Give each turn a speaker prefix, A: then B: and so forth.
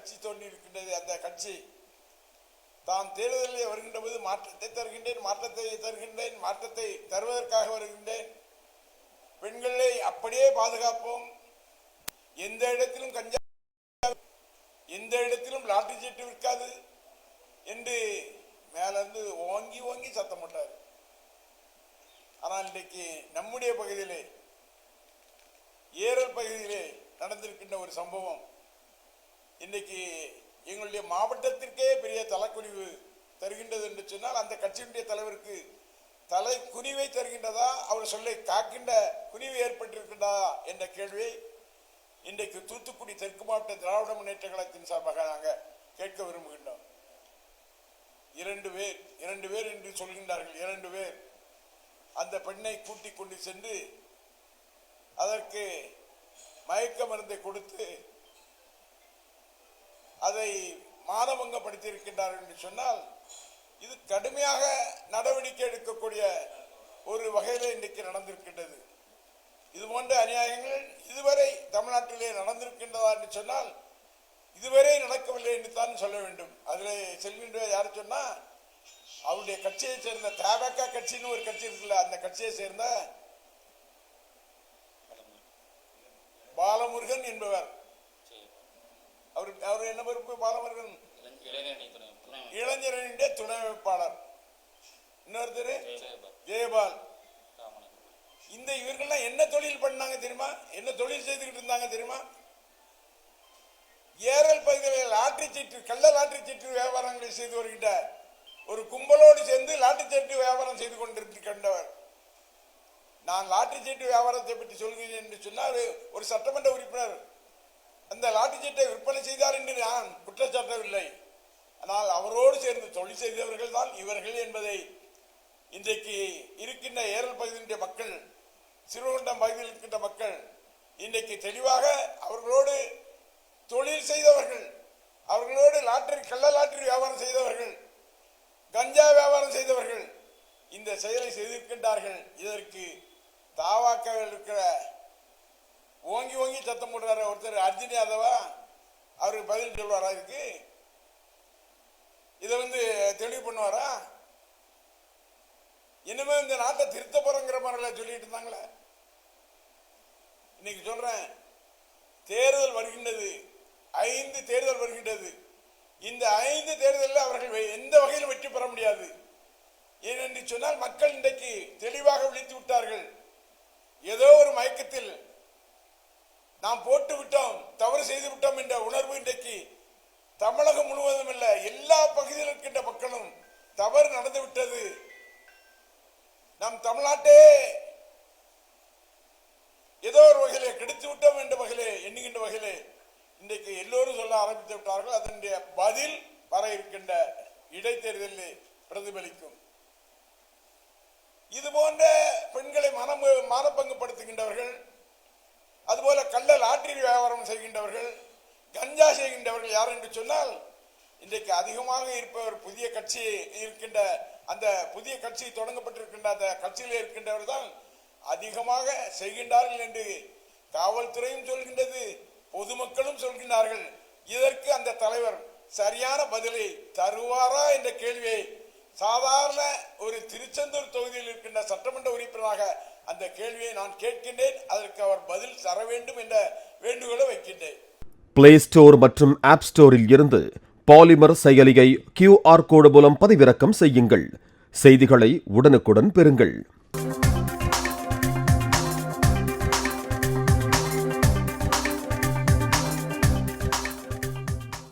A: கட்சி தோன்றியிருக்கின்றது. அந்த கட்சி தான் தேர்தலிலே வருகின்ற போது மாற்றத்தை தருகின்றேன், மாற்றத்தை தருவதற்காக வருகின்றேன், பெண்களை அப்படியே பாதுகாப்போம், எந்த இடத்திலும் கஞ்சா, எந்த இடத்திலும் லாட்டரி சீட்டு விற்காது என்று மேலிருந்து ஓங்கி ஓங்கி சத்தம் போட்டார். ஆனால் இன்றைக்கு நம்முடைய பகுதியிலே, ஏரல் பகுதியிலே நடந்திருக்கின்ற ஒரு சம்பவம் இன்றைக்கு எங்களுடைய மாவட்டத்திற்கே பெரிய தலைக்குனிவு தருகின்றது என்று சொன்னால், அந்த கட்சியினுடைய தலைவருக்கு தலை குனிவை தருகின்றதா, அவர் சொல்லை காக்கின்ற குனிவு ஏற்பட்டிருக்கின்றதா என்ற கேள்வியை இன்றைக்கு தூத்துக்குடி தெற்கு மாவட்ட திராவிட முன்னேற்ற கழகத்தின் சார்பாக நாங்கள் கேட்க விரும்புகின்றோம். 2 பேர் என்று சொல்கின்றார்கள். 2 பேர் அந்த பெண்ணை கூட்டிக் கொண்டு சென்று அதற்கு மயக்க மருந்தை கொடுத்து அதை மானபங்கப்படுத்தியிருக்கின்றார்கள் என்று சொன்னால், இது கடுமையாக நடவடிக்கை எடுக்கக்கூடிய ஒரு வகையில் இன்றைக்கு நடந்திருக்கின்றது. இது போன்ற அநியாயங்கள் இதுவரை தமிழ்நாட்டிலே நடந்திருக்கின்றதா என்று சொன்னால், இதுவரை நடக்கவில்லை என்று தான் சொல்ல வேண்டும். அதில் செல்கின்ற யாரு சொன்னா, அவருடைய கட்சியை சேர்ந்த தவேக கட்சின்னு ஒரு கட்சி இருக்குல்ல, அந்த கட்சியை சேர்ந்த பாலமுருகன் என்பவர். அவர் என்ன பொறுப்பு? பாலமுருகன் இளைஞரணியுடைய துணை அமைப்பாளர். இன்னொருத்தர் ஜெயபால். இந்த இவர்கள்லாம் என்ன தொழில் பண்ணாங்க தெரியுமா? என்ன தொழில் செய்துகிட்டு இருந்தாங்க தெரியுமா? ஏரல் பகுதியில் லாட்டரி சீட்டு, கள்ள லாட்டரி சீட்டு வியாபாரங்களை செய்து வருகின்ற ஒரு கும்பலோடு சேர்ந்து லாட்டரி சீட்டு வியாபாரம் செய்து கொண்டிருக்கின்றவர். நான் லாட்டரி சீட்டு வியாபாரத்தை பற்றி சொல்கிறேன் என்று சொன்னால், ஒரு சட்டமன்ற உறுப்பினர் அந்த லாட்டரி சீட்டை விற்பனை செய்தார் என்று நான் குற்றச்சாட்டவில்லை. ஆனால் அவரோடு சேர்ந்து தொழில் செய்தவர்கள் தான் இவர்கள் என்பதை இன்றைக்கு இருக்கின்ற ஏரல் பகுதியினுடைய மக்கள், சிறுவண்டம் பகுதியில் இருக்கின்ற மக்கள் இன்றைக்கு தெளிவாக அவர்களோடு தொழில் செய்தவர்கள், அவர்களோடு கள்ள லாட்டரி வியாபாரம் செய்தவர்கள், கஞ்சா வியாபாரம் செய்தவர்கள் இந்த செயலை செய்திருக்கின்றார்கள். இதற்கு தாவாக்க இருக்கிற ஓங்கி ஓங்கி சத்தம் போடுறாரு ஒருத்தர், அர்ஜுன் யாதவா, அவருக்கு பதில் சொல்வாரா? இருக்கு இதை தெளிவு பண்ணுவாரா? இனிமே இந்த நாட்டை திருத்த போறங்கிற மாதிரி சொல்லிட்டு இருந்தாங்களே. இன்னைக்கு சொல்றேன், தேர்தல் வருகின்றது, 5 தேர்தல் வருகின்றது. இந்த 5 தேர்தலில் அவர்கள் எந்த வகையில் வெற்றி பெற முடியாது. ஏனென்று சொன்னால், மக்கள் இன்றைக்கு தெளிவாக விழித்து விட்டார்கள். ஏதோ ஒரு மயக்கத்தில் நாம் போட்டு விட்டோம், தவறு செய்து விட்டோம் என்ற உணர்வு இன்றைக்கு தமிழகம் முழுவதும் இல்ல, எல்லா பகுதியில் இருக்கின்ற மக்களும் தவறு நடந்து விட்டது, நம் தமிழ்நாட்டே ஏதோ ஒரு வகையிலே கெடுத்து விட்டோம் என்ற வகையிலே எண்ணுகின்ற வகையிலே இன்றைக்கு எல்லோரும் சொல்ல ஆரம்பித்து விட்டார்கள். அதனுடைய பதில் வர இருக்கின்ற இடைத்தேர்தலில் பிரதிபலிக்கும். இது போன்ற பெண்களை மானபங்கப்படுத்துகின்றவர்கள், அதுபோல கள்ள லாட்டரி வியாபாரம் செய்கின்றவர்கள், கஞ்சா செய்கின்றவர்கள் யார் என்று சொன்னால், இன்றைக்கு அதிகமாக இருப்பவர் புதிய கட்சி இருக்கின்ற, அந்த புதிய கட்சி தொடங்கப்பட்டிருக்கின்ற அந்த கட்சியில் இருக்கின்றவர் தான் அதிகமாக செய்கின்றார்கள் என்று காவல்துறையும் சொல்கின்றது, பொதுமக்களும் சொல்கின்றார்கள். இதற்கு அந்த தலைவர் சரியான பதிலை தருவாரா என்ற கேள்வியை சாதாரண ஒரு திருச்செந்தூர் தொகுதியில் இருக்கின்ற சட்டமன்ற உறுப்பினராக அந்த கேள்வியை நான் கேட்கின்றேன். அதற்கு அவர் பதில் தர வேண்டும் என்ற வேண்டுகோளை வைக்கின்றேன்.
B: பிளே ஸ்டோர் மற்றும் ஆப் ஸ்டோரில் இருந்து பாலிமர் செயலியை QR கோடு மூலம் பதிவிறக்கம் செய்யுங்கள். செய்திகளை உடனுக்குடன் பெறுங்கள்.